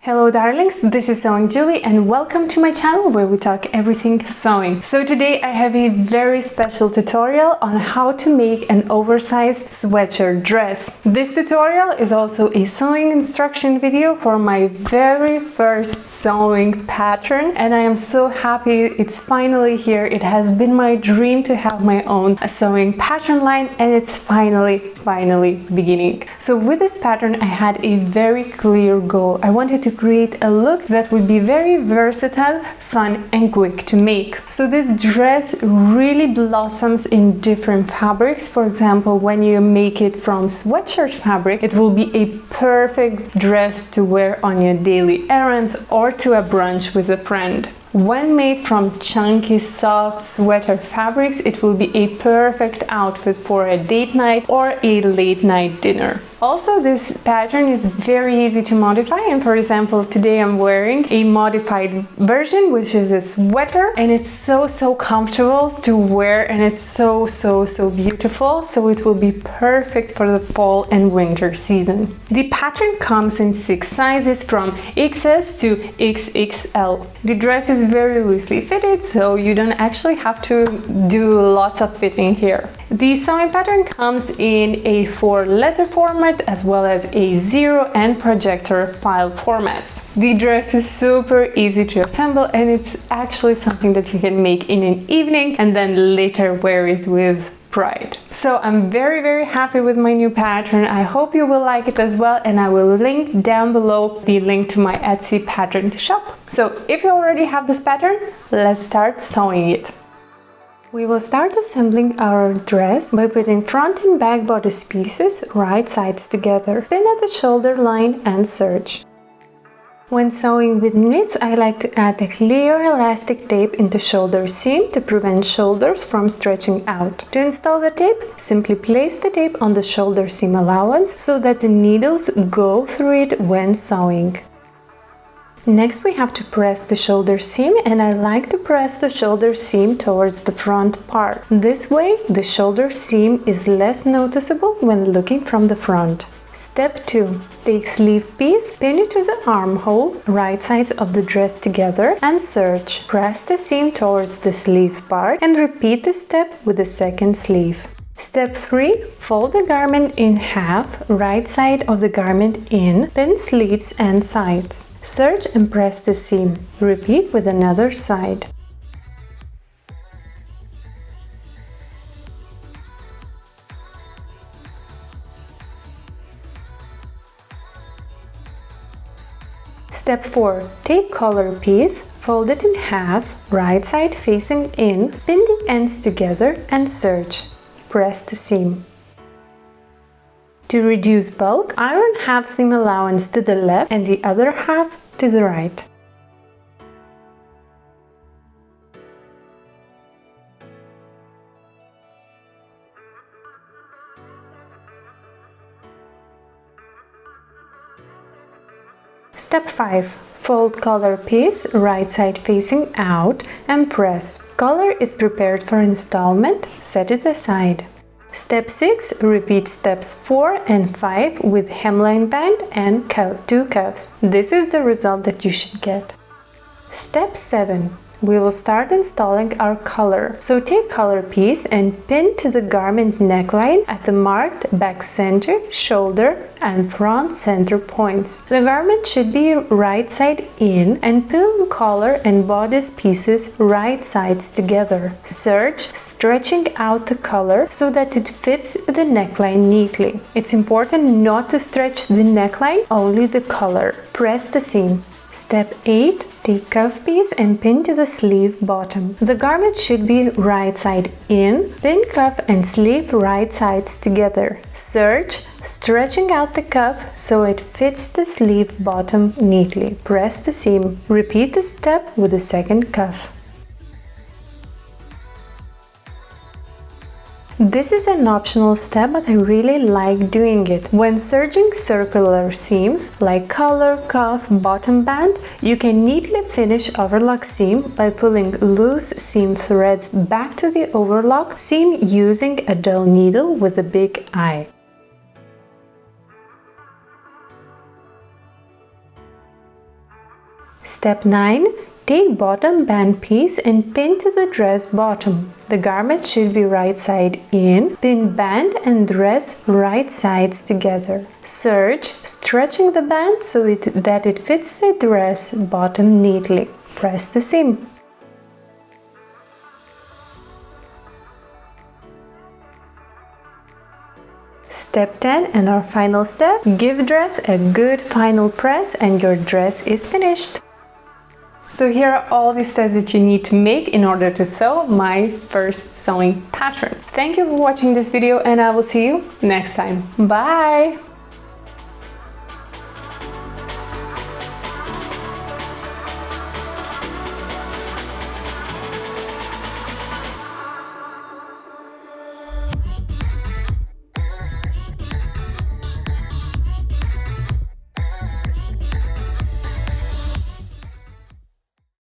Hello darlings, this is Sewing Julie and welcome to my channel where we talk everything sewing. So today I have a very special tutorial on how to make an oversized sweatshirt dress. This tutorial is also a sewing instruction video for my very first sewing pattern and I am so happy it's finally here. It has been my dream to have my own sewing pattern line and it's finally beginning. So with this pattern I had a very clear goal. I wanted to create a look that would be very versatile, fun and quick to make. So this dress really blossoms in different fabrics. For example, when you make it from sweatshirt fabric, it will be a perfect dress to wear on your daily errands or to a brunch with a friend. When made from chunky, soft sweater fabrics, it will be a perfect outfit for a date night or a late night dinner. Also, this pattern is very easy to modify, and for example, today I'm wearing a modified version, which is a sweater, and it's so comfortable to wear and it's so beautiful, so it will be perfect for the fall and winter season. The pattern comes in 6 sizes from XS to XXL. The dress is very loosely fitted, so you don't actually have to do lots of fitting here. The sewing pattern comes in a 4-letter format as well as a 0 and Projector file formats. The dress is super easy to assemble and it's actually something that you can make in an evening and then later wear it with pride. So I'm very happy with my new pattern. I hope you will like it as well, and I will link down below the link to my Etsy pattern shop. So if you already have this pattern, let's start sewing it. We will start assembling our dress by putting front and back bodice pieces right sides together, pin at the shoulder line and serge. When sewing with knits, I like to add a clear elastic tape into shoulder seam to prevent shoulders from stretching out. To install the tape, simply place the tape on the shoulder seam allowance so that the needles go through it when sewing. Next we have to press the shoulder seam, and I like to press the shoulder seam towards the front part. This way the shoulder seam is less noticeable when looking from the front. Step 2. Take sleeve piece, pin it to the armhole, right sides of the dress together and serge. Press the seam towards the sleeve part and repeat the step with the second sleeve. Step 3. Fold the garment in half, right side of the garment in, pin sleeves and sides. Serge and press the seam. Repeat with another side. Step 4. Take collar piece, fold it in half, right side facing in, pin the ends together and serge. Press the seam. To reduce bulk, iron half seam allowance to the left and the other half to the right. Step 5. Fold collar piece right side facing out and press. Collar is prepared for installment, set it aside. Step 6. Repeat steps 4 and 5 with hemline band and 2 cuffs. This is the result that you should get. Step 7. We will start installing our collar. So take collar piece and pin to the garment neckline at the marked back center, shoulder and front center points. The garment should be right side in and pin collar and bodice pieces right sides together. Serge, stretching out the collar so that it fits the neckline neatly. It's important not to stretch the neckline, only the collar. Press the seam. Step 8. Take cuff piece and pin to the sleeve bottom. The garment should be right side in, pin cuff and sleeve right sides together. Serge, stretching out the cuff so it fits the sleeve bottom neatly. Press the seam. Repeat the step with the second cuff. This is an optional step, but I really like doing it. When serging circular seams like collar, cuff, bottom band, you can neatly finish overlock seam by pulling loose seam threads back to the overlock seam using a dull needle with a big eye. Step 9. Take bottom band piece and pin to the dress bottom. The garment should be right side in. Pin band and dress right sides together. Serge, stretching the band so that it fits the dress bottom neatly. Press the seam. Step 10 and our final step. Give dress a good final press and your dress is finished. So here are all the steps that you need to make in order to sew my first sewing pattern. Thank you for watching this video and I will see you next time. Bye!